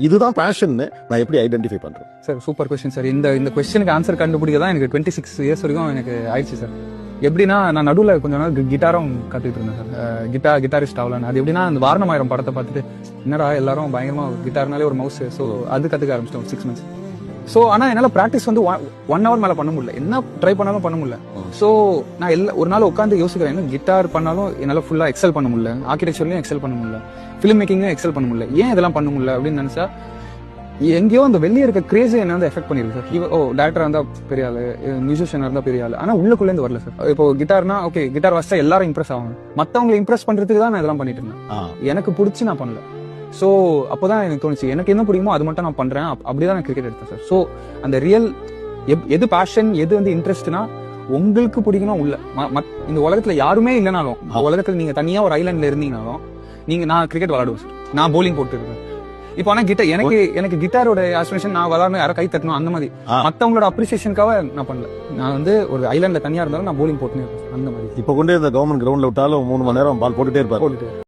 இதுதான் பேஷன் நான் எப்படி ஐடென்டிஃபை பண்றேன்? Sir super question sir. இந்த கொஸ்டினுக்கு ஆன்சர் கண்டுபிடிக்க தான் எனக்கு 26 இயர்ஸ் வரைக்கும் எனக்கு ஆயிடுச்சு சார். எப்படின்னா நான் நடுவில் கொஞ்ச நாள் கிட்டாரும் கற்றுக்கிட்டு இருந்தேன் சார். கிட்டாரிஸ்ட் ஆகலான்னு. அது எப்படின்னா அந்த வாரணமாயிரம் படத்தை பார்த்துட்டு என்னடா எல்லாரும் பயங்கரமா கிட்டார்னாலே ஒரு மவுஸ், ஸோ அது கற்றுக்க ஆரம்பிச்சிட்டோம் 6 months. ஸோ ஆனால் என்னால் ப்ராக்டிஸ் வந்து 1 hour மேலே பண்ண முடியல. என்ன ட்ரை பண்ணாலும் பண்ண முடியல. ஸோ நான் ஒரு நாள் உட்காந்து யோசிக்கிறேன், என்ன கிட்டார் பண்ணாலும் என்னால் ஃபுல்லாக எக்ஸல் பண்ண முடியல, ஆர்கிடெக்சர்லையும் எக்ஸல் பண்ண முடியல, ஃபிலிம் மேக்கிங்லையும் எக்ஸல் பண்ண முடியல, ஏன் இதெல்லாம் பண்ண முடியல அப்படின்னு நினச்சா எங்கேயோ அந்த வெளியே இருக்க கிரேஸ் என்ன வந்து எஃபெக்ட் பண்ணிருக்கு சார். டேரக்டரா இருந்தா பெரிய ஆளு, மியூசிஷியனா இருந்தா பெரிய ஆளு, ஆனா உள்ளுக்குள்ள இருந்து வரல சார். இப்போ கிட்டார்னா ஓகே, கிட்டார் வாசிச்சா எல்லாரும் இம்ப்ரெஸ் ஆவாங்க, மத்தவங்களை இம்ப்ரெஸ் பண்றதுக்கு தான் நான் இதெல்லாம் பண்ணிட்டு இருந்தேன். எனக்கு பிடிச்சி நான் பண்ணல. ஸோ அப்போதான் எனக்கு தோணுச்சு, எனக்கு என்ன பிடிக்குமோ அது மட்டும் நான் பண்றேன். அப்படிதான் நான் கிரிக்கெட் எடுத்தேன் சார். ஸோ அந்த ரியல் எது பேஷன், எது வந்து இன்ட்ரெஸ்ட்னா உங்களுக்கு பிடிக்கணும் உள்ள. இந்த உலகத்துல யாருமே இல்லைனாலும், உலகத்துல நீங்க தனியா ஒரு ஐலாண்ட்ல இருந்தீங்கனாலும் நான் கிரிக்கெட் விளையாடுவேன் சார். நான் போலிங் போட்டு இருக்கேன். இப்போ ஆனா கிட்டார் எனக்கு கிட்டாரோட ஆஸ்பிரேஷன் நான் விளாடணும், யாரும் கை தட்டணும் அந்த மாதிரி மத்தவங்களோட அப்ரிசியேஷனுக்காக நான் பண்ணல. நான் வந்து ஒரு ஐலாண்ட்ல தனியா இருந்தாலும் நான் போலிங் போட்டுனே இருப்பேன் அந்த மாதிரி. இப்போ கொண்டு இந்த கவர்மெண்ட் கிரவுண்ட்ல விட்டாலும் 3 மணி நேரம் பால் போட்டுட்டே இருப்பாரு.